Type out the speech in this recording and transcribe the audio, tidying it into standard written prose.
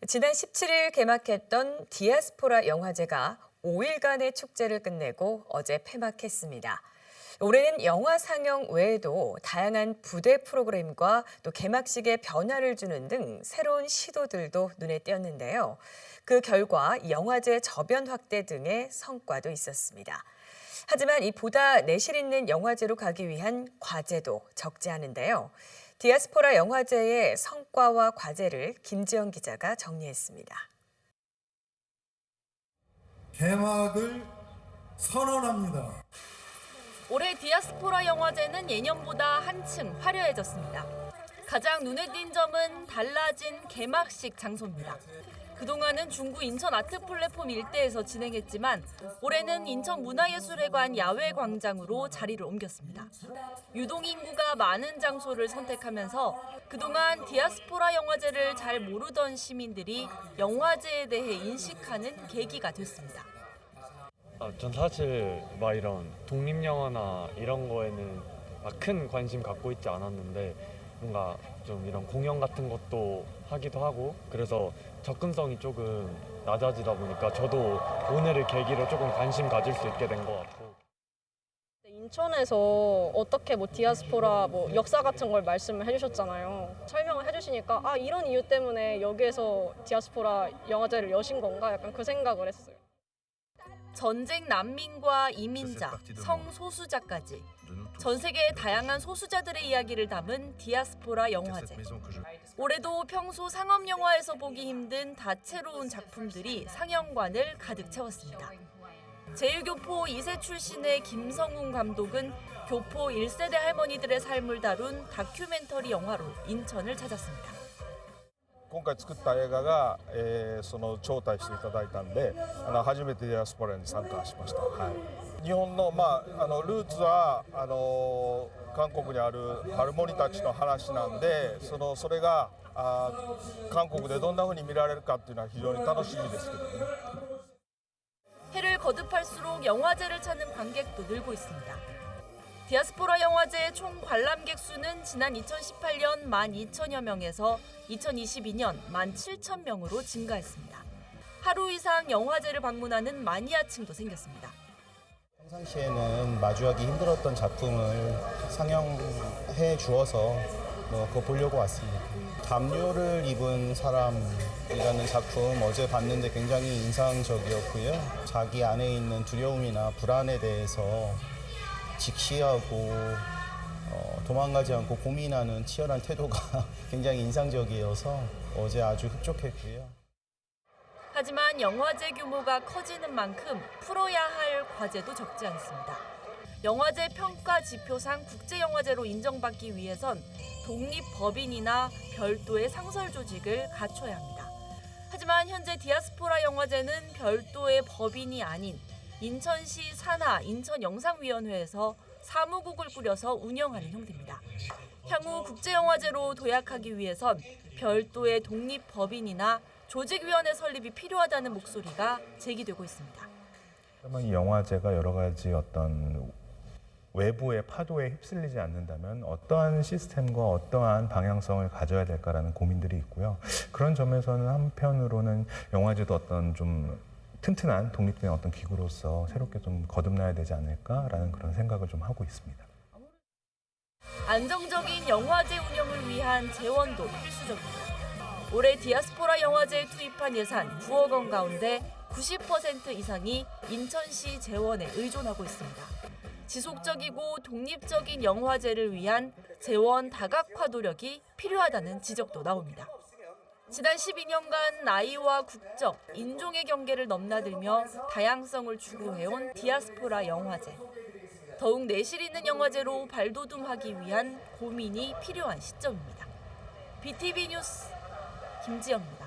지난 17일 개막했던 디아스포라 영화제가 5일간의 축제를 끝내고 어제 폐막했습니다. 올해는 영화 상영 외에도 다양한 부대 프로그램과 또 개막식에 변화를 주는 등 새로운 시도들도 눈에 띄었는데요. 그 결과 영화제 저변 확대 등의 성과도 있었습니다. 하지만 이 보다 내실 있는 영화제로 가기 위한 과제도 적지 않은데요. 디아스포라 영화제의 성과와 과제를 김지영 기자가 정리했습니다. 개막을 선언합니다. 올해 디아스포라 영화제는 예년보다 한층 화려해졌습니다. 가장 눈에 띈 점은 달라진 개막식 장소입니다. 그동안은 중구 인천 아트 플랫폼 일대에서 진행했지만 올해는 인천 문화예술회관 야외 광장으로 자리를 옮겼습니다. 유동 인구가 많은 장소를 선택하면서 그동안 디아스포라 영화제를 잘 모르던 시민들이 영화제에 대해 인식하는 계기가 됐습니다. 전 사실 막 이런 독립영화나 이런 거에는 막 큰 관심 갖고 있지 않았는데 뭔가 좀 이런 공연 같은 것도 하기도 하고 그래서 접근성이 조금 낮아지다 보니까 저도 오늘을 계기로 조금 관심 가질 수 있게 된 것 같고. 인천에서 어떻게 디아스포라 역사 같은 걸 말씀을 해주셨잖아요. 설명을 해주시니까 이런 이유 때문에 여기에서 디아스포라 영화제를 여신 건가 약간 그 생각을 했어요. 전쟁 난민과 이민자, 성소수자까지 전 세계의 다양한 소수자들의 이야기를 담은 디아스포라 영화제. 올해도 평소 상업 영화에서 보기 힘든 다채로운 작품들이 상영관을 가득 채웠습니다. 제일교포 2세 출신의 김성훈 감독은 교포 1세대 할머니들의 삶을 다룬 다큐멘터리 영화로 인천을 찾았습니다. 今回作った映画が、その招待していただいたんで、初めてディアスポラに参加しました。日本のルーツは韓国にあるハルモニたちの話なんで、それが韓国でどんな風に見られるかっていうのは非常に楽しみですけどね。 해를 거듭할수록 영화제를 찾는 관객도 늘고 있습니다. 디아스포라 영화제의 총 관람객 수는 지난 2018년 12,000여 명에서 2022년 17,000명으로 증가했습니다. 하루 이상 영화제를 방문하는 마니아층도 생겼습니다. 평상시에는 마주하기 힘들었던 작품을 상영해 주어서 그거 보려고 왔습니다. 담요를 입은 사람이라는 작품 어제 봤는데 굉장히 인상적이었고요. 자기 안에 있는 두려움이나 불안에 대해서 직시하고 도망가지 않고 고민하는 치열한 태도가 굉장히 인상적이어서 어제 아주 흡족했고요. 하지만 영화제 규모가 커지는 만큼 풀어야 할 과제도 적지 않습니다. 영화제 평가 지표상 국제영화제로 인정받기 위해선 독립법인이나 별도의 상설 조직을 갖춰야 합니다. 하지만 현재 디아스포라 영화제는 별도의 법인이 아닌 인천시 산하 인천영상위원회에서 사무국을 꾸려서 운영하는 형태입니다. 향후 국제영화제로 도약하기 위해선 별도의 독립법인이나 조직위원회 설립이 필요하다는 목소리가 제기되고 있습니다. 이 영화제가 여러 가지 어떤 외부의 파도에 휩쓸리지 않는다면 어떠한 시스템과 어떠한 방향성을 가져야 될까라는 고민들이 있고요. 그런 점에서는 한편으로는 영화제도 어떤 좀 튼튼한 독립된 어떤 기구로서 새롭게 좀 거듭나야 되지 않을까라는 그런 생각을 좀 하고 있습니다. 안정적인 영화제 운영을 위한 재원도 필수적입니다. 올해 디아스포라 영화제에 투입한 예산 9억 원 가운데 90% 이상이 인천시 재원에 의존하고 있습니다. 지속적이고 독립적인 영화제를 위한 재원 다각화 노력이 필요하다는 지적도 나옵니다. 지난 12년간 나이와 국적, 인종의 경계를 넘나들며 다양성을 추구해온 디아스포라 영화제. 더욱 내실 있는 영화제로 발돋움하기 위한 고민이 필요한 시점입니다. BTV 뉴스 김지영입니다.